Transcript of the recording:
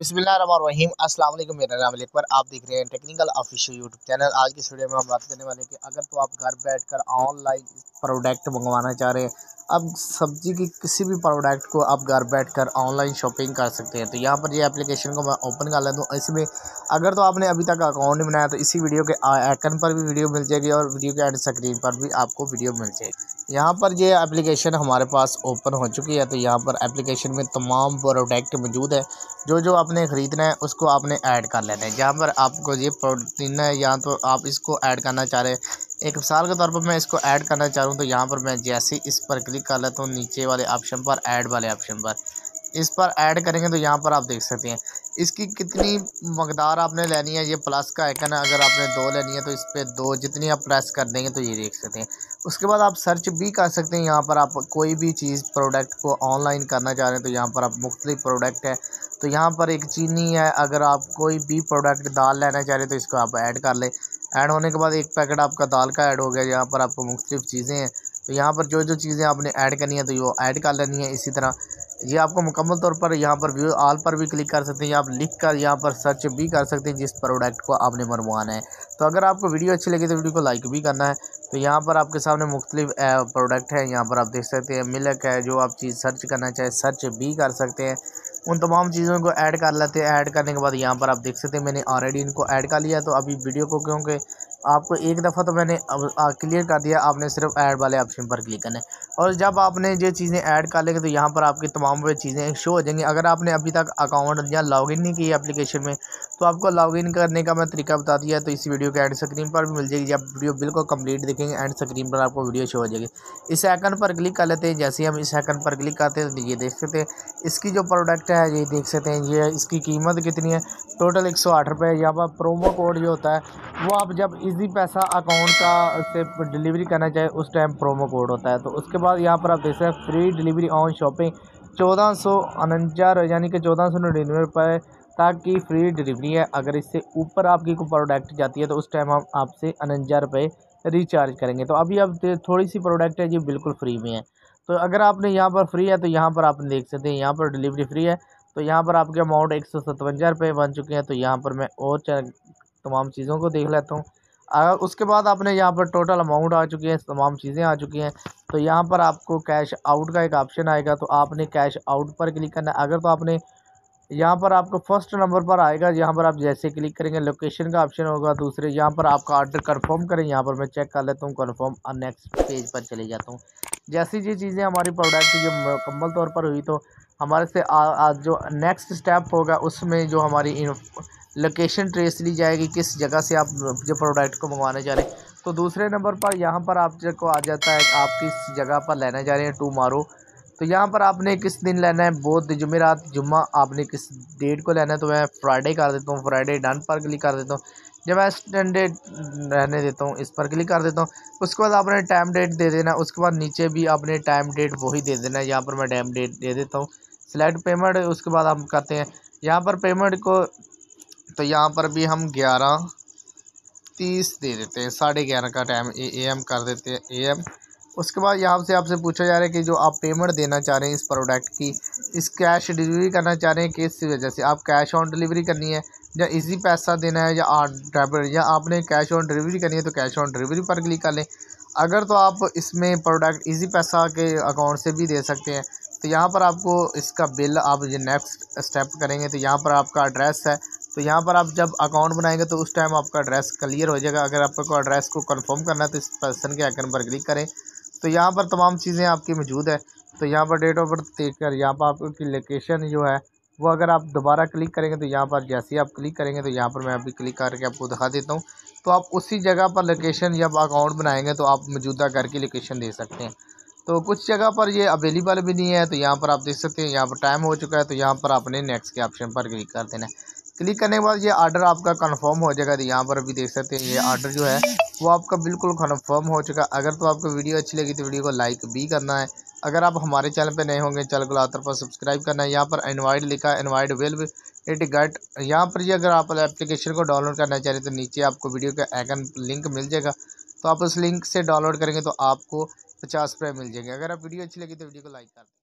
बिस्मिल्लाहिर्रहमानिर्रहीम। अस्सलाम वालेकुम। मेरा नाम अकबर, आप देख रहे हैं टेक्निकल ऑफिशियल यूट्यूब चैनल। आज की इस वीडियो में हम बात करने वाले हैं कि अगर तो आप घर बैठकर ऑनलाइन प्रोडक्ट मंगवाना चाह रहे हैं, अब सब्जी की किसी भी प्रोडक्ट को आप घर बैठकर ऑनलाइन शॉपिंग कर सकते हैं। तो यहाँ पर ये एप्लीकेशन को मैं ओपन कर लेता हूँ। इसमें अगर तो आपने अभी तक अकाउंट नहीं बनाया तो इसी वीडियो के आइकन पर भी वीडियो मिल जाएगी और वीडियो के एंड स्क्रीन पर भी आपको वीडियो मिल जाएगी। यहाँ पर ये एप्लीकेशन हमारे पास ओपन हो चुकी है। तो यहाँ पर एप्लीकेशन में तमाम प्रोडक्ट मौजूद है। जो आपने ख़रीदना है उसको आपने ऐड कर लेना है। जहाँ पर आपको ये प्रोडक्ट देना है या तो आप इसको ऐड करना चाह रहे हैं, एक मिसाल के तौर पर मैं इसको ऐड करना चाह रहा हूँ। तो यहाँ पर मैं जैसे ही इस पर क्लिक कर लेता हूँ, नीचे वाले ऑप्शन पर ऐड वाले ऑप्शन पर इस पर ऐड करेंगे तो यहाँ पर आप देख सकते हैं इसकी कितनी मकदार आपने लेनी है। ये प्लस का आइकन है, अगर आपने 2 लेनी है तो इस पर 2 जितनी आप प्रेस कर देंगे तो ये देख सकते हैं। उसके बाद आप सर्च भी कर सकते हैं। यहाँ पर आप कोई भी चीज़ प्रोडक्ट को ऑनलाइन करना चाह रहे हैं तो यहाँ पर आप मुख्तलिफ प्रोडक्ट है। तो यहाँ पर एक चीनी है, अगर आप कोई भी प्रोडक्ट दाल लेना चाह रहे हैं तो इसको आप ऐड कर लें। ऐड होने के बाद एक पैकेट आपका दाल का ऐड हो गया। यहाँ पर आपको मुख्तलिफ चीज़ें हैं, तो यहाँ पर जो चीज़ें आपने ऐड करनी है तो वो ऐड कर लेनी है। इसी तरह ये आपको मुकम्मल तौर पर यहाँ पर व्यू ऑल पर भी क्लिक कर सकते हैं, या आप लिख कर यहाँ पर सर्च भी कर सकते हैं जिस प्रोडक्ट को आपने मंगवाना है। तो अगर आपको वीडियो अच्छी लगी तो वीडियो को लाइक भी करना है। तो यहाँ पर आपके सामने मुख्तलिफ प्रोडक्ट है, यहाँ पर आप देख सकते हैं मिल्क है, जो आप चीज़ सर्च करना चाहे सर्च भी कर सकते हैं। उन तमाम चीज़ों को ऐड कर लेते हैं। ऐड करने के बाद यहाँ पर आप देख सकते हैं मैंने ऑलरेडी इनको ऐड कर लिया। तो अभी वीडियो को क्योंकि आपको एक दफ़ा तो मैंने क्लियर कर दिया, आपने सिर्फ ऐड वाले ऑप्शन पर क्लिक करना है। और जब आपने ये चीज़ें ऐड कर लेंगे तो यहाँ पर आपकी तमाम वो चीज़ें शो हो जाएंगी। अगर आपने अभी तक अकाउंट या लॉगिन नहीं किया एप्लीकेशन में तो आपको लॉगिन करने का मैं तरीका बता दिया, तो इस वीडियो के एंड स्क्रीन पर भी मिल जाएगी। जब वीडियो बिल्कुल कंप्लीट देखेंगे एंड स्क्रीन पर आपको वीडियो शो हो जाएगी। इस आइकन पर क्लिक कर लेते हैं। जैसे ही हम इस आइकन पर क्लिक करते हैं तो ये देख सकते हैं इसकी जो प्रोडक्ट है ये देख सकते हैं, ये इसकी कीमत कितनी है, टोटल 108 रुपये। यहाँ पर प्रोमो कोड जो होता है वो आप जब इजी पैसा अकाउंट का से डिलीवरी करना चाहे उस टाइम प्रोमो कोड होता है। तो उसके बाद यहाँ पर आप देख सकते हैं फ्री डिलीवरी ऑन शॉपिंग 1449 यानी कि 1499 रुपये तक की फ्री डिलीवरी है। अगर इससे ऊपर आपकी कोई प्रोडक्ट जाती है तो उस टाइम हम आपसे 49 रुपये रिचार्ज करेंगे। तो अभी अब थोड़ी सी प्रोडक्ट है जी बिल्कुल फ्री में है। तो अगर आपने यहाँ पर फ्री है तो यहाँ पर आप देख सकते हैं यहाँ पर डिलीवरी फ्री है। तो यहाँ पर आपके अमाउंट 157 रुपये बन चुके हैं। तो यहाँ पर मैं और तमाम चीज़ों को देख लेता हूँ। उसके बाद आपने यहाँ पर टोटल अमाउंट आ चुकी है, तमाम चीज़ें आ चुकी हैं। तो यहाँ पर आपको कैश आउट का एक ऑप्शन आएगा, तो आपने कैश आउट पर क्लिक करना है। अगर तो आपने यहाँ पर आपको फर्स्ट नंबर पर आएगा, यहाँ पर आप जैसे क्लिक करेंगे लोकेशन का ऑप्शन होगा। दूसरे यहाँ पर आपका ऑर्डर कंफर्म करें, यहाँ पर मैं चेक कर लेता हूँ कंफर्म और नेक्स्ट पेज पर चले जाता हूँ। जैसी ये चीज़ें हमारी प्रोडक्ट जो मुकम्मल तौर पर हुई तो हमारे से जो नेक्स्ट स्टेप होगा उसमें जो हमारी लोकेशन ट्रेस ली जाएगी, किस जगह से आप जो प्रोडक्ट को मंगवाने जा रहे हैं। तो दूसरे नंबर पर यहाँ पर आपको आ जाता है आप किस जगह पर लेना जा रहे हैं टुमारो। तो यहाँ पर आपने किस दिन लेना है, बुध जुमेरात जुम्मा, आपने किस डेट को लेना है। तो मैं फ्राइडे कर देता हूँ, फ्राइडे डन पर क्लिक कर देता हूँ। जब मैं संडे रहने देता हूँ इस पर क्लिक कर देता हूँ। उसके बाद आपने टाइम डेट दे देना। उसके बाद नीचे भी आपने टाइम डेट वही दे देना है। यहाँ पर मैं टाइम डेट दे देता हूँ, सिलेक्ट पेमेंट। उसके बाद हम करते हैं यहाँ पर पेमेंट को, तो यहाँ पर भी हम 11:30 दे देते हैं, 11:30 का टाइम AM कर देते हैं AM। उसके बाद यहाँ से आपसे पूछा जा रहा है कि जो आप पेमेंट देना चाह रहे हैं इस प्रोडक्ट की, इस कैश डिलीवरी करना चाह रहे हैं किस वजह से, आप कैश ऑन डिलीवरी करनी है या इजी पैसा देना है या आपने कैश ऑन डिलीवरी करनी है तो कैश ऑन डिलीवरी पर क्लिक कर लें। अगर तो आप इसमें प्रोडक्ट इजी पैसा के अकाउंट से भी दे सकते हैं। तो यहाँ पर आपको इसका बिल आप ये नेक्स्ट स्टेप करेंगे। तो यहाँ पर आपका एड्रेस है, तो यहाँ पर आप जब अकाउंट बनाएंगे तो उस टाइम आपका एड्रेस क्लियर हो जाएगा। अगर आपको एड्रेस को कंफर्म करना है तो इस पर्सन के आइकन पर क्लिक करें। तो यहाँ पर तमाम चीज़ें आपकी मौजूद है। तो यहाँ पर डेट ऑफ बर्थ देखकर यहाँ पर आपकी लोकेशन जो है वो अगर आप दोबारा क्लिक करेंगे तो यहाँ पर जैसे ही आप क्लिक करेंगे तो यहाँ पर मैं अभी क्लिक करके आपको दिखा देता हूँ। तो आप उसी जगह पर लोकेशन जब अकाउंट बनाएंगे तो आप मौजूदा घर की लोकेशन दे सकते हैं। तो कुछ जगह पर ये अवेलेबल भी नहीं है। तो यहाँ पर आप देख सकते हैं यहाँ पर टाइम हो चुका है। तो यहाँ पर आपने नेक्स्ट के ऑप्शन पर क्लिक कर देना है। क्लिक करने के बाद ये ऑर्डर आपका कंफर्म हो जाएगा। तो यहाँ पर भी देख सकते हैं ये ऑर्डर जो है वो आपका बिल्कुल कंफर्म हो चुका है। अगर तो आपको वीडियो अच्छी लगी तो वीडियो को लाइक भी करना है। अगर आप हमारे चैनल पे नए होंगे चैनल को लातर पर सब्सक्राइब करना है। यहाँ पर इनवाइट लिखा है, इनवाइट विल इट गेट। यहाँ पर ये अगर आप एप्लीकेशन को डाउनलोड करना चाह रहे हैं तो नीचे आपको वीडियो का आइकन लिंक मिल जाएगा। तो आप उस लिंक से डाउनलोड करेंगे तो आपको 50 रुपये मिल जाएंगे। अगर आप वीडियो अच्छी लगी तो वीडियो को लाइक कर दें।